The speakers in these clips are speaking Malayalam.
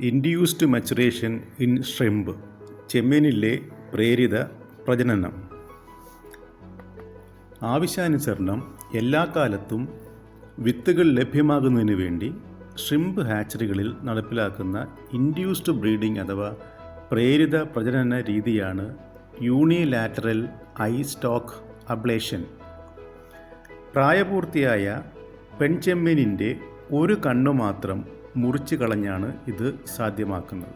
ഇൻഡ്യൂസ്ഡ് മച്ചുറേഷൻ ഇൻ ഷ്രിമ്പ്, ചെമ്മീനിലെ പ്രേരിത പ്രജനനം. ആവശ്യാനുസരണം എല്ലാ കാലത്തും വിത്തുകൾ ലഭ്യമാകുന്നതിന് വേണ്ടി ഷ്രിമ്പ് ഹാച്ചറികളിൽ നടപ്പിലാക്കുന്ന ഇൻഡ്യൂസ്ഡ് ബ്രീഡിംഗ് അഥവാ പ്രേരിത പ്രജനന രീതിയാണ് യൂണിലാറ്ററൽ ഐ സ്റ്റോക്ക് അബ്ലേഷൻ. പ്രായപൂർത്തിയായ പെൺചെമ്മീനിൻ്റെ ഒരു കണ്ണു മാത്രം മുറിച്ചു കളഞ്ഞാണ് ഇത് സാധ്യമാക്കുന്നത്.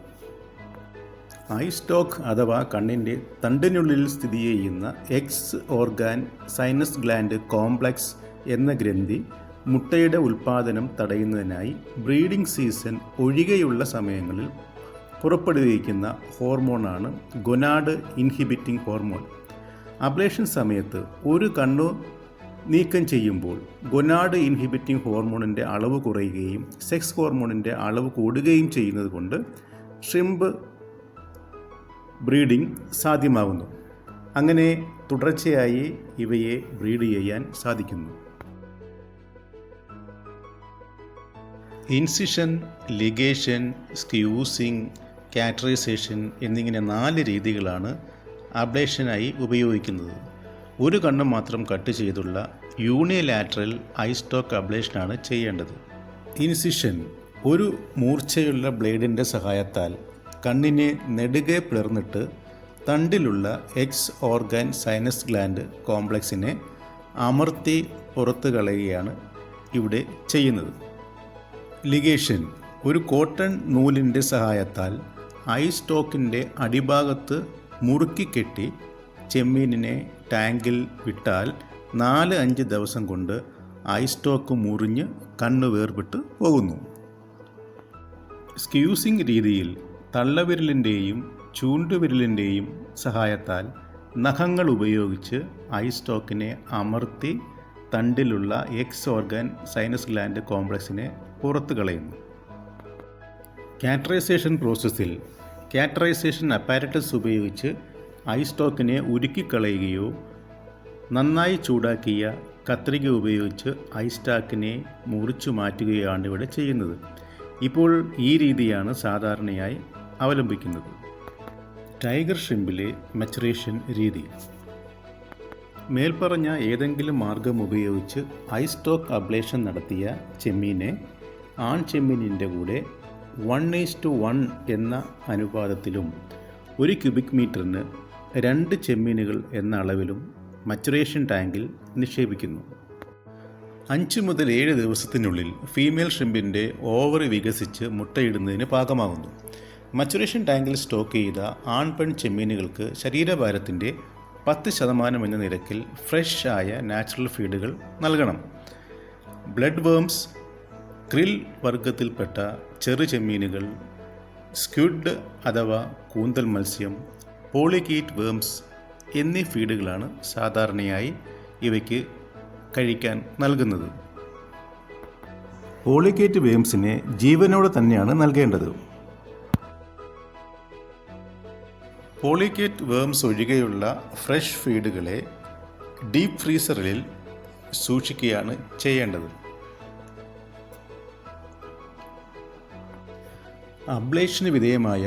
ഐ സ്റ്റോക്ക് അഥവാ കണ്ണിൻ്റെ തണ്ടിനുള്ളിൽ സ്ഥിതി ചെയ്യുന്ന X organ sinus gland complex എന്ന ഗ്രന്ഥി മുട്ടയുടെ ഉൽപ്പാദനം തടയുന്നതിനായി ബ്രീഡിംഗ് സീസൺ ഒഴികെയുള്ള സമയങ്ങളിൽ പുറപ്പെടുവിക്കുന്ന ഹോർമോണാണ് ഗൊനാഡ് ഇൻഹിബിറ്റിംഗ് ഹോർമോൺ. അബ്ലേഷൻ സമയത്ത് ഒരു കണ്ണു നീക്കം ചെയ്യുമ്പോൾ ഗൊനാഡ് ഇൻഹിബിറ്റിംഗ് ഹോർമോണിൻ്റെ അളവ് കുറയുകയും സെക്സ് ഹോർമോണിൻ്റെ അളവ് കൂടുകയും ചെയ്യുന്നത് കൊണ്ട് ഷ്രിമ്പ് ബ്രീഡിംഗ് സാധ്യമാകുന്നു. അങ്ങനെ തുടർച്ചയായി ഇവയെ ബ്രീഡ് ചെയ്യാൻ സാധിക്കുന്നു. ഇൻസിഷൻ, ലിഗേഷൻ, സ്ക്യൂസിംഗ്, കാറ്ററൈസേഷൻ എന്നിങ്ങനെ 4 രീതികളാണ് അബ്ലേഷനായി ഉപയോഗിക്കുന്നത്. ഒരു കണ്ണ് മാത്രം കട്ട് ചെയ്തുള്ള യൂണിലാറ്ററൽ ഐ സ്റ്റോക്ക് അബ്ലേഷനാണ് ചെയ്യേണ്ടത്. ഇൻസിഷൻ ഒരു മൂർച്ചയുള്ള ബ്ലേഡിൻ്റെ സഹായത്താൽ കണ്ണിനെ നെടുകെ പിളർന്നിട്ട് തണ്ടിലുള്ള എക്സ് ഓർഗാൻ സൈനസ് ഗ്ലാൻഡ് കോംപ്ലക്സിനെ അമർത്തി പുറത്തു കളയുകയാണ് ഇവിടെ ചെയ്യുന്നത്. ലിഗേഷൻ ഒരു കോട്ടൺ നൂലിൻ്റെ സഹായത്താൽ ഐ സ്റ്റോക്കിൻ്റെ അടിഭാഗത്ത് മുറുക്കി കെട്ടി ചെമ്മീനിനെ ടാങ്കിൽ വിട്ടാൽ 4-5 ദിവസം കൊണ്ട് ഐ സ്റ്റോക്ക് മുറിഞ്ഞ് കണ്ണ് വേർപെട്ട് പോകുന്നു. സ്ക്യൂസിംഗ് രീതിയിൽ തള്ളവിരലിൻ്റെയും ചൂണ്ടുവിരലിൻ്റെയും സഹായത്താൽ നഖങ്ങൾ ഉപയോഗിച്ച് ഐ സ്റ്റോക്കിനെ അമർത്തി തണ്ടിലുള്ള എക്സ് ഓർഗാൻ സൈനസ് ഗ്ലാൻഡ് കോംപ്ലക്സിനെ പുറത്തു കളയുന്നു. കാറ്ററൈസേഷൻ പ്രോസസ്സിൽ കാറ്ററൈസേഷൻ അപ്പാരറ്റസ് ഉപയോഗിച്ച് ഐ സ്റ്റോക്കിനെ ഉരുക്കിക്കളയുകയോ നന്നായി ചൂടാക്കിയ കത്രിക ഉപയോഗിച്ച് ഐ സ്റ്റോക്കിനെ മുറിച്ചു മാറ്റുകയാണ് ഇവിടെ ചെയ്യുന്നത്. ഇപ്പോൾ ഈ രീതിയാണ് സാധാരണയായി അവലംബിക്കുന്നത്. ടൈഗർ ഷ്രിമ്പിലെ മച്ചുറേഷൻ രീതി. മേൽപ്പറഞ്ഞ ഏതെങ്കിലും മാർഗം ഉപയോഗിച്ച് ഐ സ്റ്റോക്ക് അബ്ലേഷൻ നടത്തിയ ചെമ്മീനെ ആൺ ചെമ്മീനിൻ്റെ കൂടെ 1:1 എന്ന അനുപാതത്തിലും 1 ക്യൂബിക് മീറ്ററിന് 2 ചെമ്മീനുകൾ എന്ന അളവിലും മച്ചുറേഷൻ ടാങ്കിൽ നിക്ഷേപിക്കുന്നു. 5 മുതൽ 7 ദിവസത്തിനുള്ളിൽ ഫീമെയിൽ ഷ്രിമ്പിൻ്റെ ഓവറി വികസിച്ച് മുട്ടയിടുന്നതിന് പാകമാകുന്നു. മച്ചുറേഷൻ ടാങ്കിൽ സ്റ്റോക്ക് ചെയ്ത ആൺ പെൺ ചെമ്മീനുകൾക്ക് ശരീരഭാരത്തിൻ്റെ 10% എന്ന നിരക്കിൽ ഫ്രഷ് ആയ നാച്ചുറൽ ഫീഡുകൾ നൽകണം. ബ്ലഡ് വേംസ്, ക്രിൽ വർഗത്തിൽപ്പെട്ട ചെറു ചെമ്മീനുകൾ, സ്ക്വിഡ് അഥവാ കൂന്തൽ മത്സ്യം, പോളിക്കേറ്റ് വേംസ് എന്നീ ഫീഡുകളാണ് സാധാരണയായി ഇവയ്ക്ക് കഴിക്കാൻ നൽകുന്നത്. പോളിക്കേറ്റ് വേംസിനെ ജീവനോടെ തന്നെയാണ് നൽകേണ്ടത്. പോളിക്കേറ്റ് വേംസ് ഒഴികെയുള്ള ഫ്രഷ് ഫീഡുകളെ ഡീപ്പ് ഫ്രീസറിൽ സൂക്ഷിക്കുകയാണ് ചെയ്യേണ്ടത്. അബ്ലേഷന് വിധേയമായ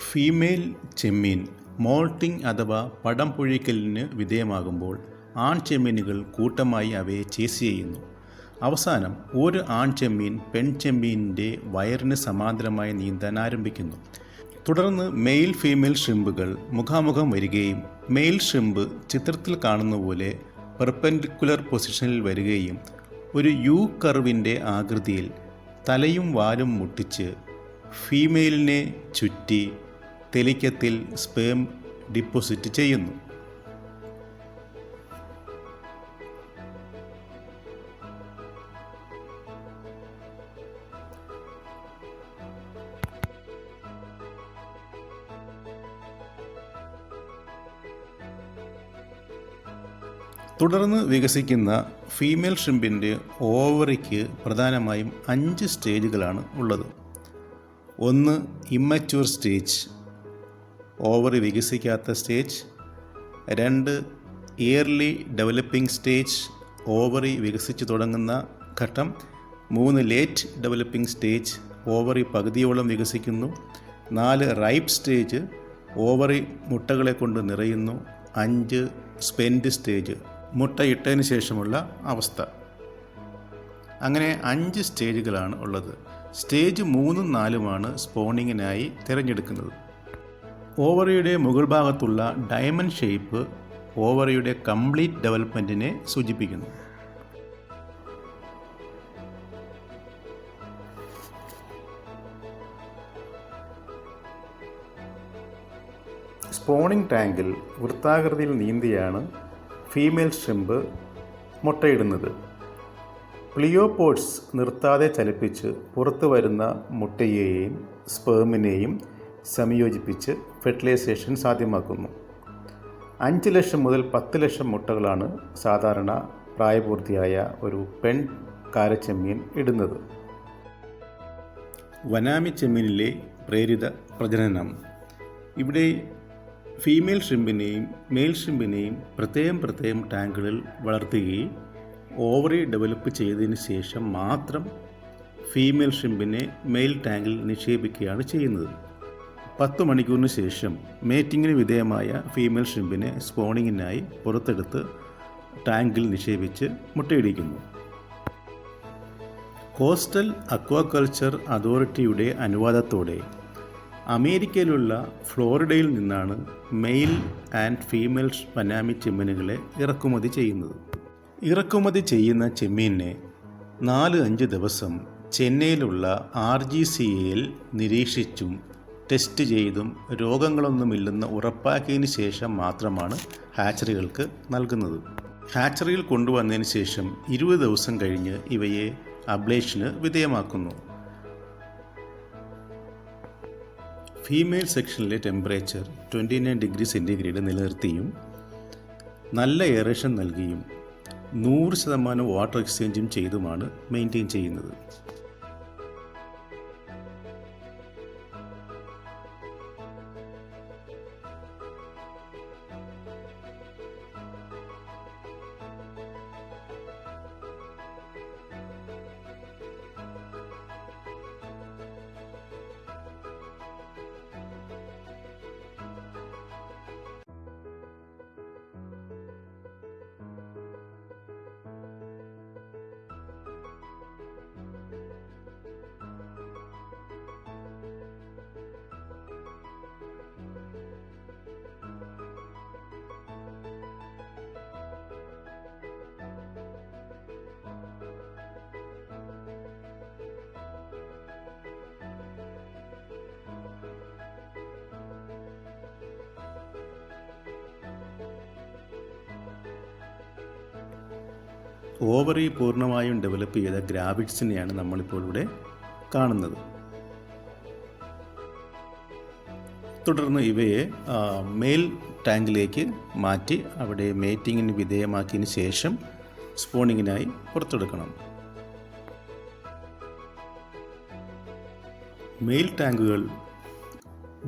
ഫീമെയിൽ ചെമ്മീൻ മോൾട്ടിംഗ് അഥവാ പടം പൊഴിക്കലിന് വിധേയമാകുമ്പോൾ ആൺ ചെമ്മീനുകൾ കൂട്ടമായി അവയെ ചേസ് ചെയ്യുന്നു. അവസാനം ഒരു ആൺ ചെമ്മീൻ പെൺചെമ്മീനിൻ്റെ വയറിന് സമാന്തരമായി നീന്താൻ ആരംഭിക്കുന്നു. തുടർന്ന് മെയിൽ ഫീമെയിൽ ഷ്രിമ്പുകൾ മുഖാമുഖം വരികയും മെയിൽ ഷ്രിമ്പ് ചിത്രത്തിൽ കാണുന്ന പോലെ പെർപെൻഡിക്കുലർ പൊസിഷനിൽ വരികയും ഒരു യു കർവിൻ്റെ ആകൃതിയിൽ തലയും വാലും മുട്ടിച്ച് ഫീമെയിലിനെ ചുറ്റി തെലിക്കത്തിൽ സ്പേം ഡിപ്പോസിറ്റ് ചെയ്യുന്നു. തുടർന്ന് വികസിക്കുന്ന ഫീമെയിൽ ഷ്രിമ്പിൻ്റെ ഓവറിക്ക് പ്രധാനമായും 5 സ്റ്റേജുകളാണ് ഉള്ളത്. 1. ഇമ്മച്യൂർ സ്റ്റേജ്, ഓവറി വികസിക്കാത്ത സ്റ്റേജ്. 2. ഇയർലി ഡെവലപ്പിംഗ് സ്റ്റേജ്, ഓവറി വികസിച്ചു തുടങ്ങുന്ന ഘട്ടം. 3. ലേറ്റ് ഡെവലപ്പിംഗ് സ്റ്റേജ്, ഓവറി പകുതിയോളം വികസിക്കുന്നു. 4 റൈപ്പ് സ്റ്റേജ്, ഓവറി മുട്ടകളെ കൊണ്ട് നിറയുന്നു. 5 സ്പെൻഡ് സ്റ്റേജ്, മുട്ട ഇട്ടതിന് ശേഷമുള്ള അവസ്ഥ. അങ്ങനെ 5 സ്റ്റേജുകളാണ് ഉള്ളത്. സ്റ്റേജ് 3ഉം 4ഉമാണ് സ്പോണിങ്ങിനായി തിരഞ്ഞെടുക്കുന്നത്. ഓവറിയുടെ മുകൾ ഭാഗത്തുള്ള ഡയമണ്ട് ഷേപ്പ് ഓവറിയുടെ കംപ്ലീറ്റ് ഡെവലപ്മെൻറ്റിനെ സൂചിപ്പിക്കുന്നു. സ്പോണിംഗ് ടാങ്കിൽ വൃത്താകൃതിയിൽ നീന്തിയാണ് ഫീമെയിൽ ഷ്രിമ്പ് മുട്ടയിടുന്നത്. പ്ലിയോപോഡ്സ് നിർത്താതെ ചലിപ്പിച്ച് പുറത്തു വരുന്ന മുട്ടയെയും സ്പേമിനെയും സംയോജിപ്പിച്ച് ഫെർട്ടിലൈസേഷൻ സാധ്യമാക്കുന്നു. 5 ലക്ഷം മുതൽ 10 ലക്ഷം മുട്ടകളാണ് സാധാരണ പ്രായപൂർത്തിയായ ഒരു പെൺ കാരച്ചെമ്മീൻ ഇടുന്നത്. വനാമി ചെമ്മീനിലെ പ്രേരിത പ്രജനനം. ഇവിടെ ഫീമെയിൽ ഷ്രിമ്പിനെയും മെയിൽ ഷ്രിമ്പിനെയും പ്രത്യേകം ടാങ്കുകളിൽ വളർത്തുകയും ഓവറി ഡെവലപ്പ് ചെയ്തതിന് ശേഷം മാത്രം ഫീമെയിൽ ഷ്രിമ്പിനെ മെയിൽ ടാങ്കിൽ നിക്ഷേപിക്കുകയാണ് ചെയ്യുന്നത്. 10 മണിക്കൂറിന് ശേഷം മേറ്റിങ്ങിന് വിധേയമായ ഫീമെയിൽ ഷ്രിമ്പിനെ സ്പോണിങ്ങിനായി പുറത്തെടുത്ത് ടാങ്കിൽ നിക്ഷേപിച്ച് മുട്ടയിടിക്കുന്നു. കോസ്റ്റൽ അക്വാകൾച്ചർ അതോറിറ്റിയുടെ അനുവാദത്തോടെ അമേരിക്കയിലുള്ള ഫ്ലോറിഡയിൽ നിന്നാണ് മെയിൽ ആൻഡ് ഫീമെയിൽ വനാമി ചെമ്മീനുകളെ ഇറക്കുമതി ചെയ്യുന്നത്. ഇറക്കുമതി ചെയ്യുന്ന ചെമ്മീനെ 4-5 ദിവസം ചെന്നൈയിലുള്ള RGCAയിൽ നിരീക്ഷിച്ചും ടെസ്റ്റ് ചെയ്തും രോഗങ്ങളൊന്നുമില്ലെന്ന് ഉറപ്പാക്കിയതിന് ശേഷം മാത്രമാണ് ഹാച്ചറികൾക്ക് നൽകുന്നത്. ഹാച്ചറിയിൽ കൊണ്ടുവന്നതിന് ശേഷം 20 ദിവസം കഴിഞ്ഞ് ഇവയെ അബ്ലേഷന് വിധേയമാക്കുന്നു. ഫീമെയിൽ സെക്ഷനിലെ ടെമ്പറേച്ചർ 29 ഡിഗ്രി സെൻറ്റിഗ്രേഡ് നിലനിർത്തിയും നല്ല എയറേഷൻ നൽകിയും 100% വാട്ടർ എക്സ്ചേഞ്ചും ചെയ്തുമാണ് മെയിൻറ്റെയിൻ ചെയ്യുന്നത്. ഓവറി പൂർണ്ണമായും ഡെവലപ്പ് ചെയ്ത ഗ്രാവിഡ്സിനെയാണ് നമ്മളിപ്പോൾ ഇവിടെ കാണുന്നത്. തുടർന്ന് ഇവയെ മെയിൽ ടാങ്കിലേക്ക് മാറ്റി അവിടെ മേറ്റിങ്ങിന് വിധേയമാക്കിയതിന് ശേഷം സ്പോണിങ്ങിനായി പുറത്തെടുക്കണം. മെയിൽ ടാങ്കുകൾ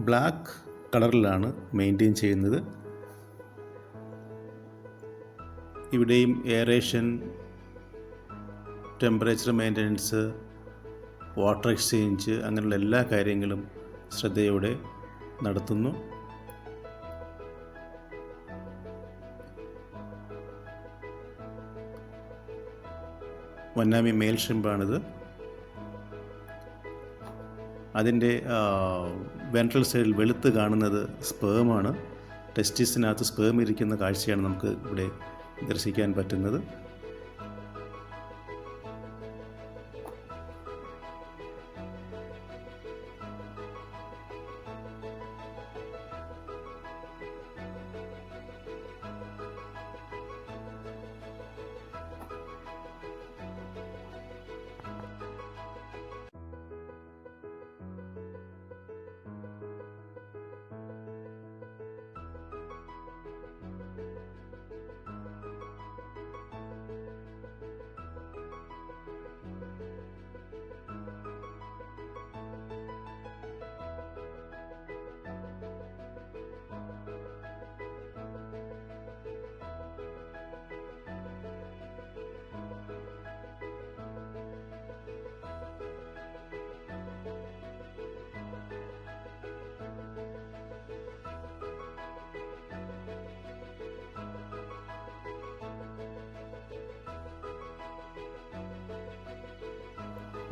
ബ്ലാക്ക് കളറിലാണ് മെയിൻറ്റെയിൻ ചെയ്യുന്നത്. ഇവിടെയും aeration, temperature maintenance, water exchange അങ്ങനെയുള്ള എല്ലാ കാര്യങ്ങളും ശ്രദ്ധയോടെ നടത്തുന്നു. വന്നാമി മെയിൽ ഷ്രിമ്പാണിത്. അതിൻ്റെ വെൻട്രൽ സൈഡിൽ വെളുത്ത് കാണുന്നത് സ്പേമാണ്. ടെസ്റ്റിസിനകത്ത് സ്പേം ഇരിക്കുന്ന കാഴ്ചയാണ് നമുക്ക് ഇവിടെ ദർശിക്കാൻ പറ്റുന്നത്.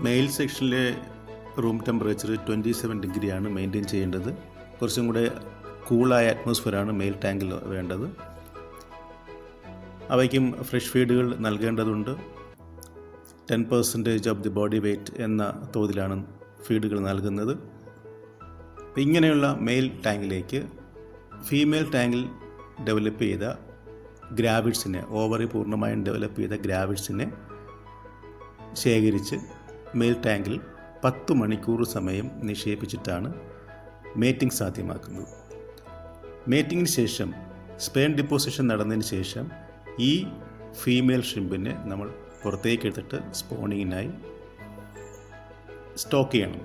മെയിൽ സെക്ഷനിലെ റൂം ടെമ്പറേച്ചർ 27 ഡിഗ്രിയാണ് മെയിൻറ്റെയിൻ ചെയ്യേണ്ടത്. കുറച്ചും കൂടെ കൂളായ അറ്റ്മോസ്ഫിയറാണ് മെയിൽ ടാങ്കിൽ വേണ്ടത്. അവയ്ക്കും ഫ്രഷ് ഫീഡുകൾ നൽകേണ്ടതുണ്ട്. 10% ഓഫ് ദി ബോഡി വെയ്റ്റ് എന്ന തോതിലാണ് ഫീഡുകൾ നൽകുന്നത്. ഇങ്ങനെയുള്ള മെയിൽ ടാങ്കിലേക്ക് ഫീമെയിൽ ടാങ്കിൽ ഡെവലപ്പ് ചെയ്ത ഗ്രാവിഡ്സിനെ, ഓവറി പൂർണ്ണമായും ഡെവലപ്പ് ചെയ്ത ഗ്രാവിഡ്സിനെ ശേഖരിച്ച് മെയിൽ ടാങ്കിൽ 10 മണിക്കൂർ സമയം നിക്ഷേപിച്ചിട്ടാണ് മേറ്റിംഗ് സാധ്യമാക്കുന്നത്. മേറ്റിങ്ങിന് ശേഷം സ്പേം ഡിപ്പോസിഷൻ നടന്നതിന് ശേഷം ഈ ഫീമെയിൽ ഷ്രിമ്പിനെ നമ്മൾ പുറത്തേക്ക് എടുത്തിട്ട് സ്പോണിങ്ങിനായി സ്റ്റോക്ക് ചെയ്യണം.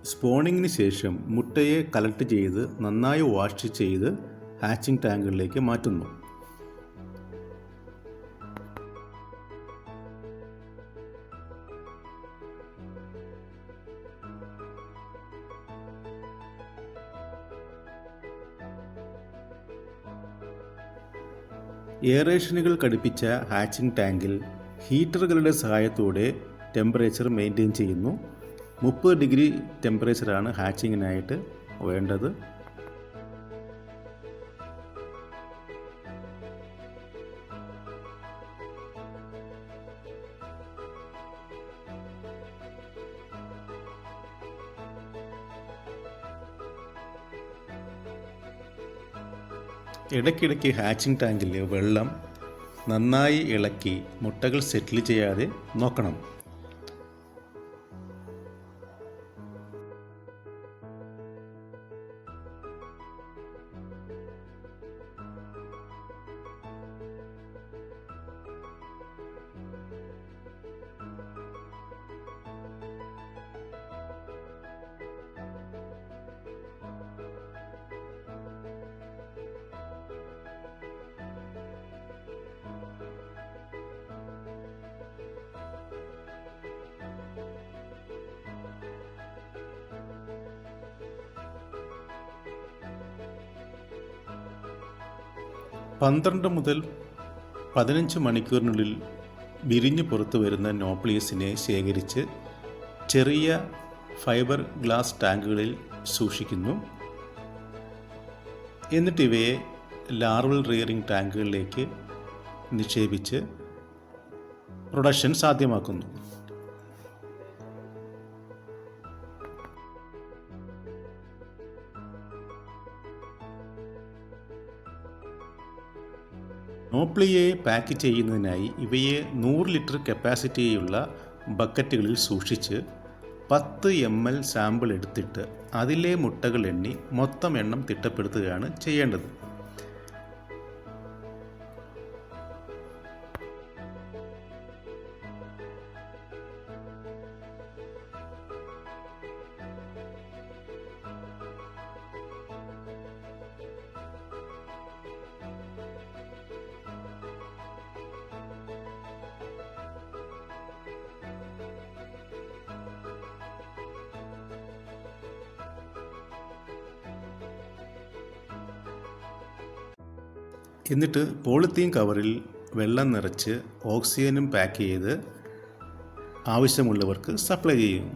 സ്പോണിങ്ങിന് ശേഷം മുട്ടയെ കളക്ട് ചെയ്ത് നന്നായി വാഷ് ചെയ്ത് ഹാച്ചിങ് ടാങ്കുകളിലേക്ക് മാറ്റുന്നു. എയറേഷനുകൾ ഘടിപ്പിച്ച ഹാച്ചിങ് ടാങ്കിൽ ഹീറ്ററുകളുടെ സഹായത്തോടെ ടെമ്പറേച്ചർ മെയിൻറ്റെയിൻ ചെയ്യുന്നു. 30 ഡിഗ്രി ടെമ്പറേച്ചറാണ് ഹാച്ചിങ്ങിനായിട്ട് വേണ്ടത്. ഇടയ്ക്കിടയ്ക്ക് ഹാച്ചിങ് ടാങ്കിലെ വെള്ളം നന്നായി ഇളക്കി മുട്ടകൾ സെറ്റിൽ ചെയ്യാതെ നോക്കണം. പന്ത്രണ്ട് മുതൽ 15 മണിക്കൂറിനുള്ളിൽ വിരിഞ്ഞു പുറത്തു വരുന്ന നോപ്ലിയസിനെ ശേഖരിച്ച് ചെറിയ ഫൈബർ ഗ്ലാസ് ടാങ്കുകളിൽ സൂക്ഷിക്കുന്നു. എന്നിട്ട് ഇവയെ ലാർവൽ റിയറിംഗ് ടാങ്കുകളിലേക്ക് നിക്ഷേപിച്ച് പ്രൊഡക്ഷൻ സാധ്യമാക്കുന്നു. നോപ്ലിയെ പാക്ക് ചെയ്യുന്നതിനായി ഇവയെ 100 ലിറ്റർ കപ്പാസിറ്റിയുള്ള ബക്കറ്റുകളിൽ സൂക്ഷിച്ച് 10 ml സാമ്പിൾ എടുത്തിട്ട് അതിലെ മുട്ടകൾ എണ്ണി മൊത്തം എണ്ണം തിട്ടപ്പെടുത്തുകയാണ് ചെയ്യേണ്ടത്. എന്നിട്ട് പോളിത്തീൻ കവറിൽ വെള്ളം നിറച്ച് ഓക്സിജനും പാക്ക് ചെയ്ത് ആവശ്യമുള്ളവർക്ക് സപ്ലൈ ചെയ്യും.